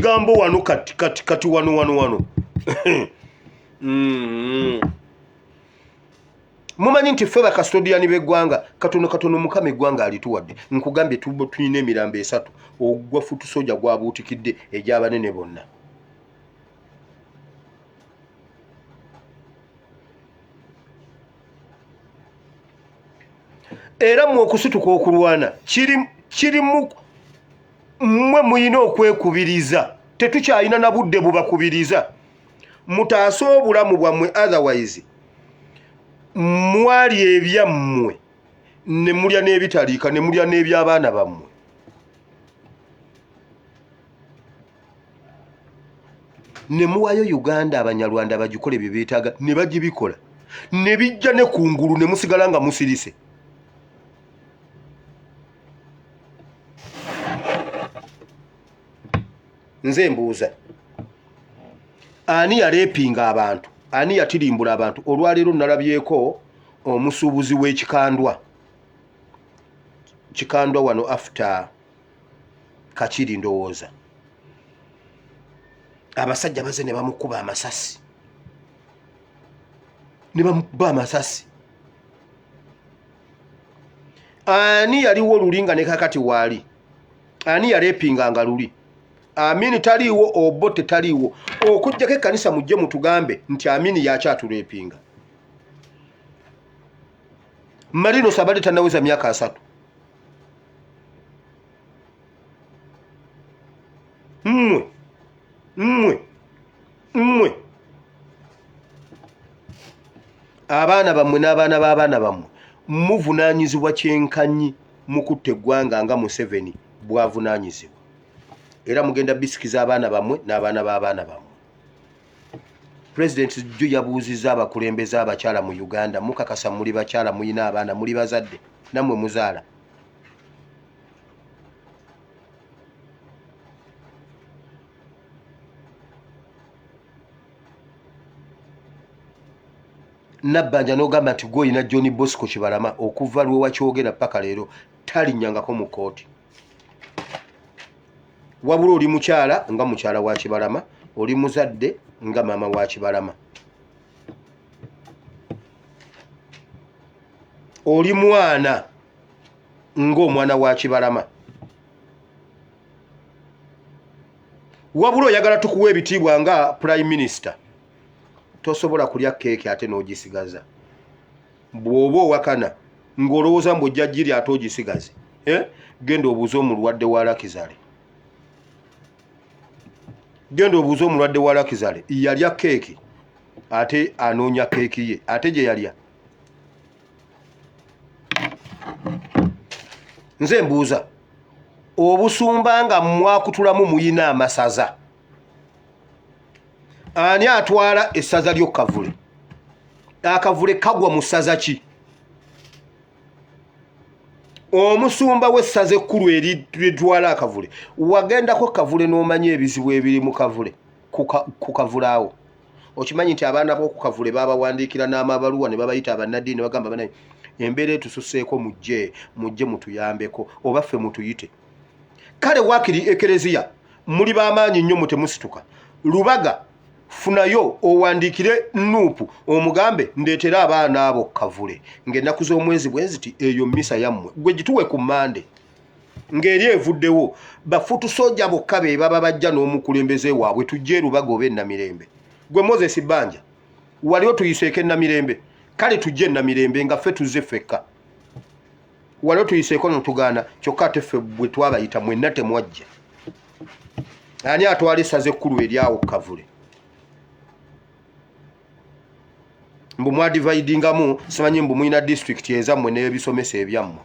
gambo wano kati wano mumanyi nti ffe bakastodiani b'eggwanga katono mukama eggwanga alituwadde nkugambye tulina emirambo 3 ogwa futu soja gwabuutikidde egy'abanene bonna era mu okusituka okulwana kirimu mmwe muyina okwekubiriza tetukyalina na budde bubakubiriza mutaase obulamu bwammwe otherwise mwali ebyammwe ne mulya n'ebitaliika ne mulya n'eby'abaana bammwe ne muwayo Uganda abanyarwanda bagikole bye beetaaga ne bagibikola ne bijja ne kungulu ne musigala nga musirise nze mbuuza ani yalepinga abantu ani yatirimbula abantu olwaleero nalabyeko omusuubuzi w'ekikandwa wano after Kachiri ndowooza abasajja baze ne bamukuba amasasi ani yaliwo lulinga ne kakati waali ani yalepinganga luli Amini taliwo obote taliwo okujjako ekkanisa mujje mutugambe nti Amini yakyatulepinga Marino Sabali tanaweza myaka 3 mmwe abaana bammwe n'abaana b'abaana bammwe muvunaanyizibwa kyenkanyi mukutte eggwanga nga Museveni bwavunaanyizibwa era mugenda bisikiza abaana bammwe n'abaana b'abaana bammwe President jjo yabuuzizza abakulembeze abakyala mu Uganda mukakasa muli bakyala muyina abaana muli bazadde nammwe muzaala Nabbanja n'ogamba nti gw'olina John Bosco Kibalama okuva lwe wakyogera paka leero talinnyangako mu kooti wabula oli mukyala nga mukyala wa Kibalama oli muzadde nga maama wa Kibalama oli mwana ng'omwana wa Kibalama wabula oyagala tukuwa ebitiibwa nga Prime Minister tosobola kulya keeki ate n'ogisigaza bw'oba owakana ng'olowooza mbu ojja giri ate ogisigaze genda obuuze omulwadde wa Lakizale yalya keeki ate anoonya keeki ye ate gye yalya nze mbuuza obusumba nga mwakutulamu muyina amasaza ani atwala essaza ly'Okavule akavule kagwa mu ssaza ki omusumba w'essaza ekkulu eritwala akavule wagendako Kavule n'omanya ebizibu ebiri mu Kavule ku Kavule awo okimanyi nti abaana b'oku Kavule babawandiikira n'amabaluwa ne babayita abannaddiini ne bagamba banaye embeera etususseeko mujje mutuyambeko oba ffe mutuyite kale waakiri ekereziya muli b'amaanyi nnyo mutemusituka Lubaga funayo owandiikire Nuupu omugambe ndeetera abaana abo Kavule ng'ennaku z'omwezi bwe ziti eyo mmisa yammwe gwe gituwe ku Mande ng'eri evuddewo bafutu soja bokka be baba bajja n'omukulembeze waabwe tujje Lubaga oba Namirembe gwe Moses Banja wali otuyiseeko Namirembe kale tujje Namirembe nga ffe tuzze ffekka wali otuyiseeko notugaana kyokka ate ffe bwe twabayita mwenna temwajja ani atwala essaza ekkulu eryawo Kavule mbu mwadividingamu simanyi mbu muyina district ezammwe n'ebisomesa ebyammwe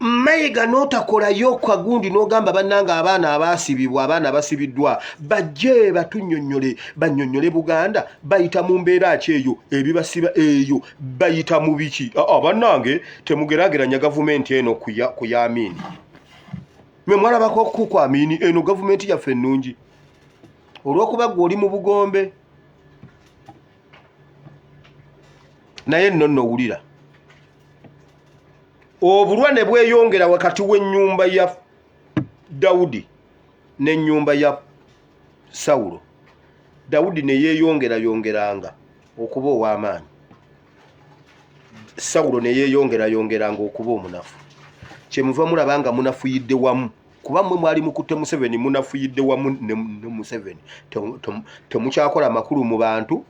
mayiga n'otakolayo kagundi n'ogamba bannanga abaana abaasibibwa abaana abasibiddwa bajje bannyonnyole Buganda bayita mu mbeera ki eyo ebibasiba eyo bayita mu biki bannange temugerageranya gavumenti eno ku Yamini mwe mwalabako ku Amini eno gavumenti yaffe ennungi olw'okuba gwe oli mu bugombe naye nno wulira obulwa ne bweyongera wakati w'ennyumba ya Dawudi n'ennyumba ya Sawulo. Dawudi ne yeeyongeranga okuba ow'amaanyi, Sawulo ne yeeyongeranga okuba omunafu. Kyemuva mulaba nga munafuyidde wamu, kuba mmwe mwali mukutte Museveni, munafuyidde wamu ne Museveni. Temukyakola makulu mu bantu,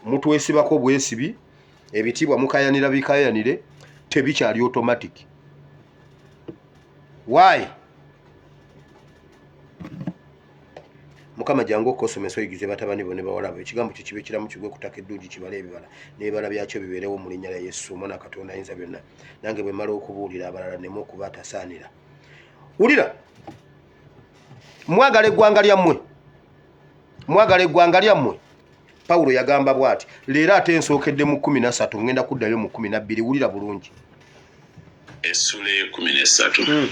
mutwesibako bwesibi, ebitiibwa mukayanira bikayanire, tebikyali automatic. Why? Mukama jangu okosomesa oyigize batabani bo ne bawala bo, ekigambo kyo kibe kiramu kigwe kutaka eddungi kibala ebibala n'ebibala byakyo bibeerewo mu linnya lya Yesu Omwana Katonda Ayinza Byonna. Nange bwe mmala okubuulira abalala nemu okuba atasaanira. Wulira, mwagala eggwanga lyammwe, mwagala eggwanga lyammwe. Pawulo yagamba bw'ati, leero ate nsookedde mu 13 ngenda kuddayo mu 12. Wulira bulungi. Essula 13.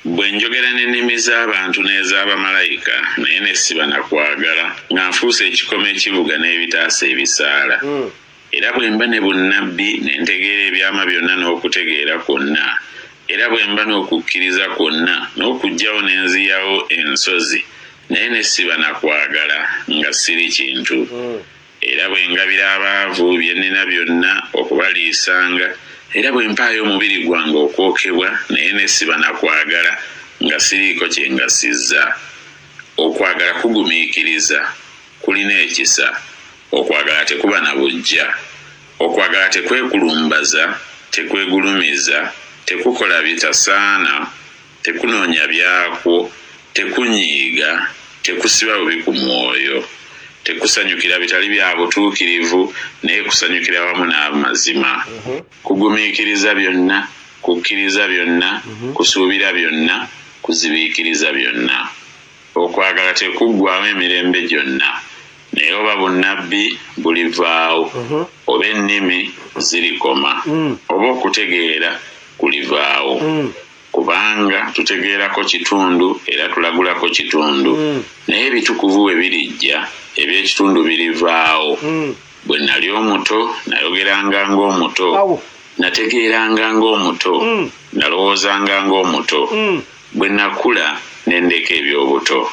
Bwe njogera n'ennimi z'abantu n'ez'abamalayika naye ne siba na kwagala nga nfuuse ekikome ekibuga n'ebitaasa ebisaala. Era bwe mba ne bunnabbi ne ntegeera ebyama byonna n'okutegeera kwonna, era bwe mba n'okukkiriza kwonna n'okuggyawo n'enziyawo ensozi, naye ne siba na kwagala nga siri kintu. Era bwe ngabira abaavu bye nnina byonna okubaliisanga, era bwe mpaayo omubiri gwange okwokebwa naye ne siba na kwagala nga siriiko kye ngasizza. Okwagala kugumiikiriza, kulina ekisa. Okwagala tekuba na bujja. Okwagala tekwekulumbaza, tekwegulumiza, tekukola bitasaana, tekunoonya byakwo, tekunyiiga, tekusiba bubi ku mwoyo, tekusanyukira bitali bya butuukirivu naye kusanyukira wamu n'amazima. Kugumiikiriza byonna, kukkiriza byonna, kusuubira byonna, kuzibiikiriza byonna. Okwagala tekuggwaawo emirembe gyonna, naye oba bunnabbi bulivaawo, oba ennimi zirikoma, oba okutegeera kulivaawo. Kubanga tutegeerako kitundu era tulagulako kitundu, naye ebitukuvu bwe birijja eby'ekitundu birivaawo. Bwe nali omuto nayogeranga ng'omuto, nategeeranga ng'omuto, nalowoozanga ng'omuto. Bwe nakula ne ndeka eby'obuto.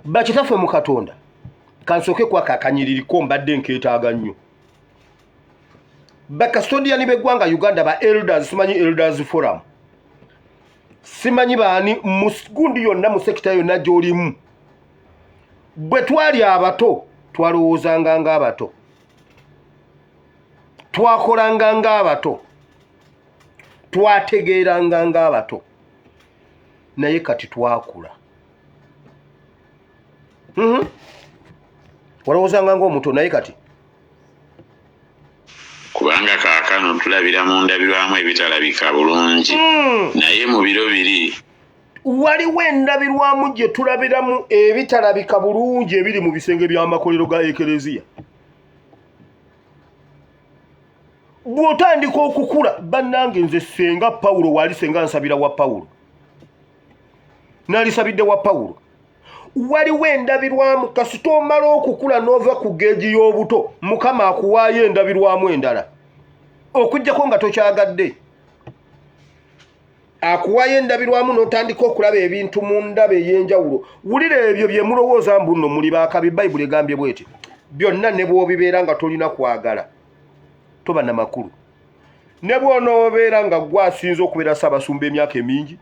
Bakitaffe mu Katonda, kansooke kwakakanyiririko mbadde nkeetaaga nnyo. Bakastodiani b'eggwanga Uganda, ba elders, simanyi elders forum, simanyi baani mu gundi yonna mu sekita yonna gy'olimu. Bwe twali abato twalowoozanga ng'abato, twakolanga ng'abato, twategeeranga ng'abato, naye kati twakula. Walowoozanga ng'omuto naye kati. Kubanga kaakano tulabira mu ndabirwamu ebitalabika bulungi, naye mu biro biri waliwo endabirwamu gye tulabiramu ebitalabika bulungi ebiri mu bisenge by'amakolero ga Ekereziya. Bw'otandika okukula, bannange nze senga Pawulo waali senga nsabira wa Pawulo, naalisabidde wa Pawulo. Waliwo endabirwamu kasita omala okukula n'ova ku geegi y'obuto, Mukama akuwaayo endabirwamu endala okuggyako nga tokyagadde. Akuwaayo endabirwamu n'otandika okulaba ebintu mu ndaba ey'enjawulo. Wulira ebyo bye mulowooza mbu nno muli baakabi. Bayibuli egambye bw'eti, byonna ne bw'obibeera nga tolina kwagala toba na makulu. Ne bw'onoobeera nga gwasinze okubeera Ssaabasumba emyaka emingi,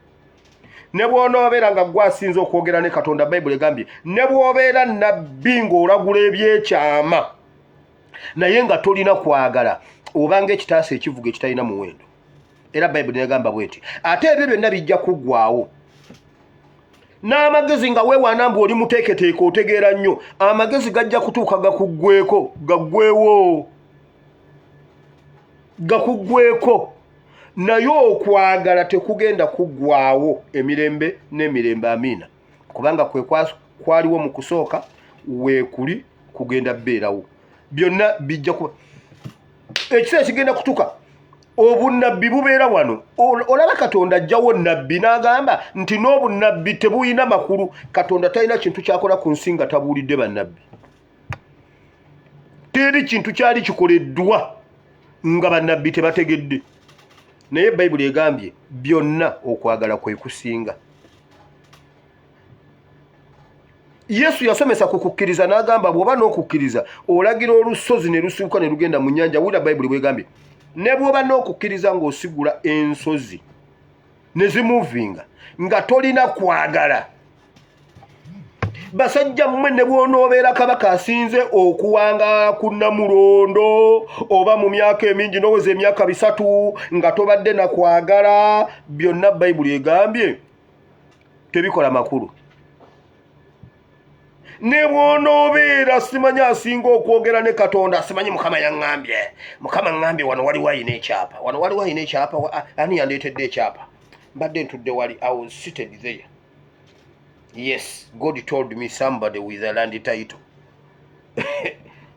ne bw'onoobeera nga gwasinze okwogera ne Katonda, Bayibuli egambye ne bw'obeera nnabbi ng'olagula ebyekyama naye nga tolina kwagala, obanga ekitaasa ekivuga ekitalina muwendo. Era Bayibuli negamba bw'eti, ate ebyo byonna bijja kuggwaawo. N'amagezi nga weewaana mbu oli muteeketeeke otegeera nnyo, amagezi gajja kutuuka gakuggweeko, gaggweewo, gakuggweeko. Naye okwagala tekugenda kuggwaawo emirembe n'emirembe. Amiina. Kubanga kwe kwaliwo mu kusooka, weekuli kugenda bbeerawo. Byonna bijja kuba ekiseera kigenda kutuuka obunnabbi bubeera wano. Olaba Katonda ajjawo nnabbi n'agamba nti n'obunnabbi tebuyina makulu. Katonda talina kintu kyakola ku nsi nga tabuulidde bannabbi. Teri kintu kyali kikoleddwa nga bannabbi tebategedde. naye Bayibuli egambye byonna okwagala kwe kusinga. Yesu yasomesa ku kukkiriza n'agamba bw'oba n'okukkiriza olagira olusozi ne lusibuka ne lugenda mu nnyanja. Wulira Bayibuli bw'egambye ne bw'oba n'okukkiriza ng'osigula ensozi ne zimuvinga nga tolina kwagala. Basajja mmwe ne bw'onoobeera kabaka asinze okuwangaala ku Namulondo oba mu myaka emingi n'oweza emyaka 3 nga tobadde na kwagala, byonna Bayibuli egambye tebikola makulu. Ne bw'onoobeera simanyi asinga okwogera ne Katonda, simanyi Mukama yaŋŋambye, Mukama ŋŋambye wano waliwo ayina ekyapa, wano waliwo ayina ekyapa, ani yandeetedde ekyapa? Mbadde ntudde wali, I was seated there. Yes, God told me somebody with a land title.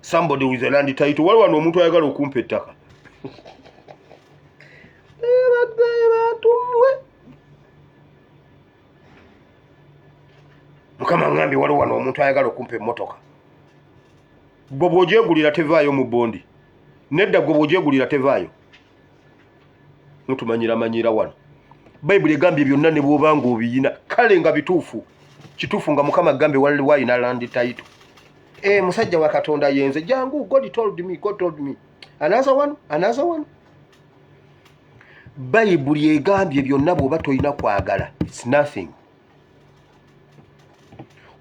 Somebody with a land title. Waliwo wano omuntu ayagala okumpa ettaka. Mukama ŋŋambye waliwo wano omuntu ayagala okumpa emmotoka. Gwe bw'ogyegulira tevaayo mu bondi. Nedda gwe bw'ogyegulira tevaayo. Mutumanyira wano. Bayibuli egambye byonna ne bw'oba ng'obiyina kale nga bituufu. Kituufu nga Mukama agambye waliwo ayina land title. Musajja wa Katonda yenze jangu, God told me. Another one. Bayibuli egambye byonna bw'oba toyina kwagala. It's nothing.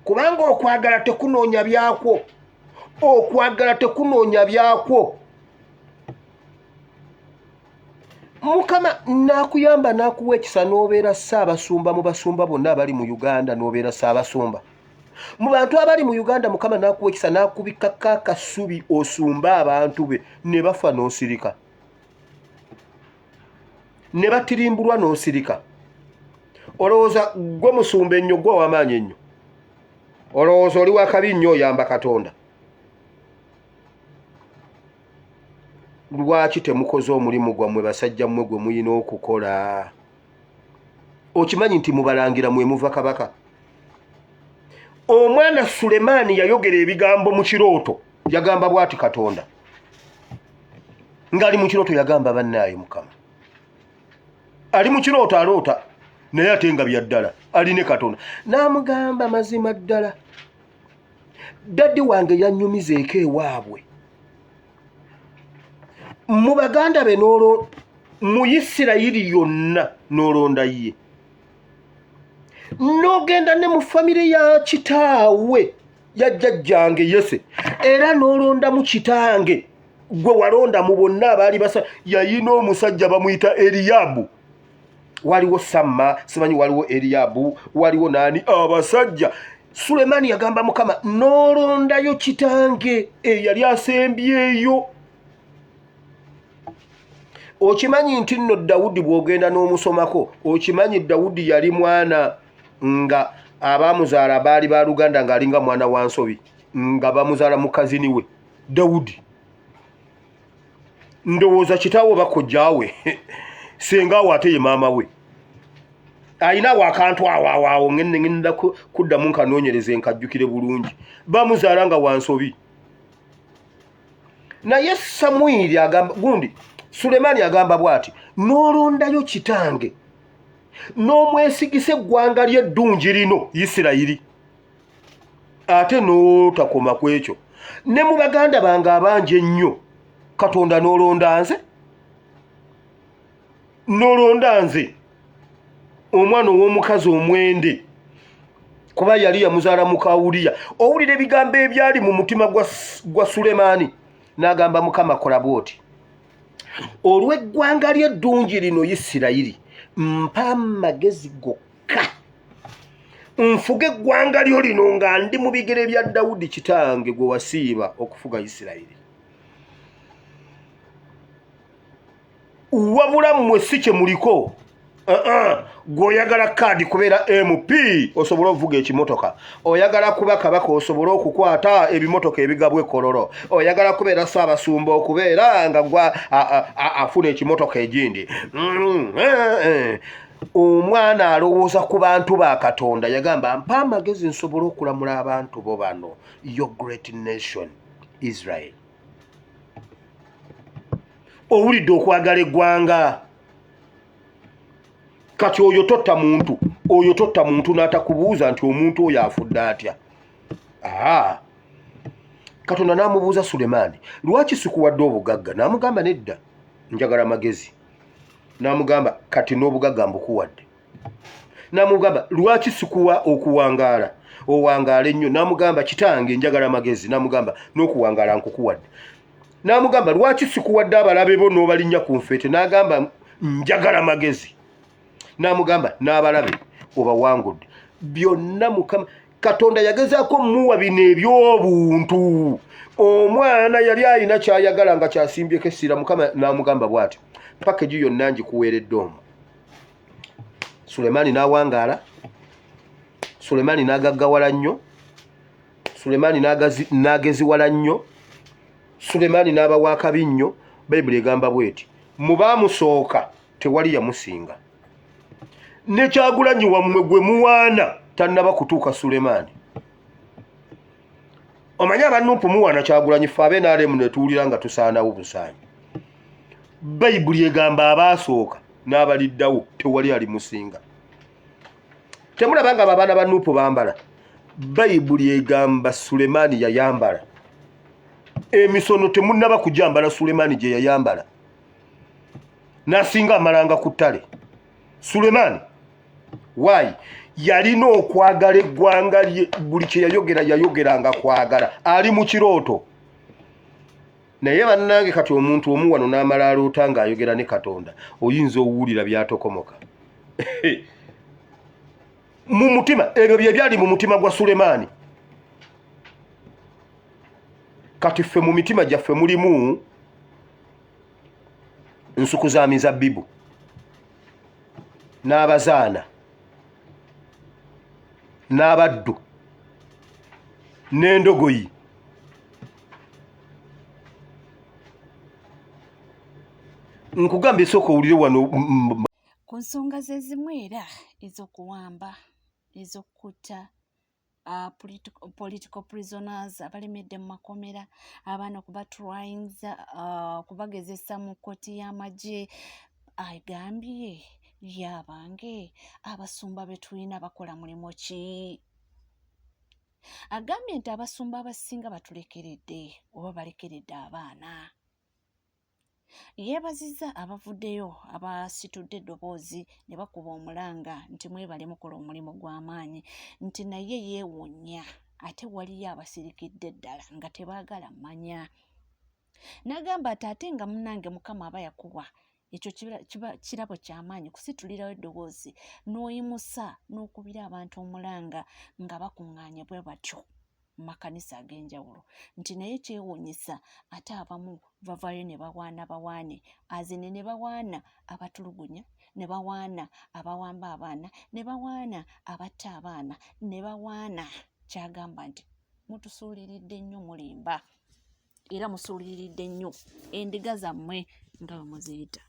Kubanga okwagala tekunoonya byakwo. Okwagala tekunoonya byakwo. Mukama nakuyamba nakuwa ekisa n'obeera ssaabasumba mu basumba bonna abali mu Uganda, n'obeera ssaabasumba. Mu bantu abali mu Uganda Mukama nakuwa ekisa nakubikako akasubi osumba abantu be ne bafa n'osirika. Ne batirimbulwa n'osirika. Olowooza gwe musumba ennyo, gwe w'amaanyi ennyo. Olowooza oli wakabi nnyo oyamba Katonda. Lwaki temukoze omulimu gwammwe basajja mmwe gwe muyina okukola? Okimanyi nti mubalangira mwe muva kabaka? Omwana Sulemaani yayogera ebigambo mu kirooto, yagamba bw'ati Katonda. Ng'ali mu kirooto yagamba bannaaye Mukama. Ali mu kirooto aloota naye ate nga bya ddala aline Katonda. N'amugamba mazima ddala, daddi wange yannyumizeeko ewaabwe. Mu Baganda be mu Isirayiri yonna n'olonda ye. N'ogenda ne mu famire ya kitaawe ya jjajjange Yese, era n'olonda mu kitange gwe walonda mu bonna abaali basa. Yayina omusajja bamuyita Eriyabu. Waliwo Samma, simanyi waliwo Eriyabu, waliwo nani abasajja. Sulemaani yagamba Mukama, n'olondayo kitange eyali asembyeyo. Okimanyi nti nno Dawudi bw'ogenda n'omusomako, okimanyi Dawudi yali mwana nga abaamuzaala baali ba Luganda ng'alinga mwana wa Nsobi, nga bamuzaala mukazini we Dawudi. Ndowooza kitaawo bakojjaawe sengaawo ate ye maama we. Ayinawo akantu awo ngenda kuddamu nkanoonyereze nkajjukire bulungi. Bamuzaala nga wa Nsobi. Naye Samwiri agamba gundi Sulemaani agamba bw'ati, n'olondayo kitange n'omwesigisa eggwanga ly'eddungi lino Isirayiri. Ate n'otakoma ku ekyo, ne mu Baganda bange abangi ennyo Katonda n'olonda nze omwana ow'omukazi omwende, kuba yali yamuzaala muka Uliya. Owulira ebigambo ebyali mu mutima gwa Sulemaani, n'agamba Mukama kola bw'oti, olw'eggwanga ly'eddungi lino Isirayiri mpa amagezi gokka nfuge eggwanga lyo lino nga ndi mu bigere bya Dawudi kitange gwe wasiiba okufuga Isirayiri. Wabula mmwe si kye muliko. Gw'oyagala kaadi kubeera MP osobole okuvuga ekimotoka, oyagala kuba kabaka osobole okukwata ebimotoka ebigabwa Kololo, oyagala kubeera ssaabasumba okubeera nga gwa afuna ekimotoka egindi. Omwana alowooza ku bantu ba Katonda yagamba mpa amagezi nsobole okulamula abantu bo bano, your great nation Israel. Owulidde okwagala eggwanga. kati oyo totta muntu n'atakubuuza nti omuntu oyo afudde atya. Katonda n'amubuuza Sulemaani, lwaki sikuwadde obugagga? N'amugamba nedda, njagala amagezi. N'amugamba kati n'obugagga mbukuwadde. N'amugamba lwaki sikuwa okuwangaala? Owangaala ennyo. N'amugamba kitange njagala amagezi. N'amugamba n'okuwangaala nkukuwadde. N'amugamba lwaki sikuwadde abalabe bo n'obalinnya ku nfeete? N'agamba njagala amagezi. N'amugamba n'abalabe obawangudde. Byonna Mukama Katonda yagezaako muwa bino eby'obuntu. Omwana yali alina kyayagala nga kyasimbyeko essira. Mukama n'amugamba bw'atyo, pakeji yonna ngikuweeredde omwo. Sulemaani n'awangaala. Sulemaani n'agaggawala nnyo. Sulemaani n'ageziwala nnyo. Sulemaani n'aba wakabi nnyo. Bayibuli egamba bw'eti, mu baamusooka tewali yamusinga. Ne Kyagulanyi wammwe gwe muwaana tannaba kutuuka Sulemaani. Omanyi abannupu muwaana Kyagulanyi, ffe ab'NRM ne tuwulira nga tusaanawo busaanyi. Bayibuli egamba abaasooka n'abaliddawo tewali alimusinga. Temulaba nga abaana ba Nuupu bambala. Bayibuli egamba Sulemaani yayambala. Emisono temunnaba kujambala Sulemaani gye yayambala. N'asinga amalanga ku ttale. Sulemaani waayi yalina okwagala eggwanga lye, buli kye yayogeranga kwagala. Ali mu kirooto. Naye bannange kati omuntu omu wano n'amala aloota ng'ayogera ne Katonda, oyinza owulira byatokomoka. Mu mutima, ebyo bye byali mu mutima gwa Sulemaani. Kati ffe mu mitima gyaffe mulimu nsuku za mizabbibu, n'abazaana, n'abaddu, n'endogoyi. Nkugambye sooka owulire wano. Ku nsonga ze zimu era ez'okuwamba, ez'okutta political prisoners abalemedde mu makomera, abaana okubatrayinza, okubagezesa mu kkooti y'amagye. Agambye yabange abasumba be tulina bakola mulimu ki? Agambye nti abasumba abasinga batulekeredde oba balekeredde abaana. Yeebazizza abavuddeyo abasitudde eddoboozi ne bakuba omulanga nti mwebale mukola omulimu gw'amaanyi, nti naye yeewonya ate waliyo abasirikidde ddala nga tebaagala mmanya. N'agamba ate nga munnange Mukama aba yakuwa, ekyo kiba kirabo ky'amaanyi kusitulirawo eddoboozi n'oyimusa n'okubira abantu omulanga nga bakuŋŋaanye bwe batyo mu makanisa ag'enjawulo, nti naye kyewuunyisa ate abamu bavaayo ne bawaana bawaane, azine ne bawaana abatulugunya, ne bawaana abawamba abaana, ne bawaana abatta abaana, ne bawaana. Kyagamba nti mutusuuliridde nnyo mulimba era musuuliridde nnyo endiga zammwe nga bwe muziyita.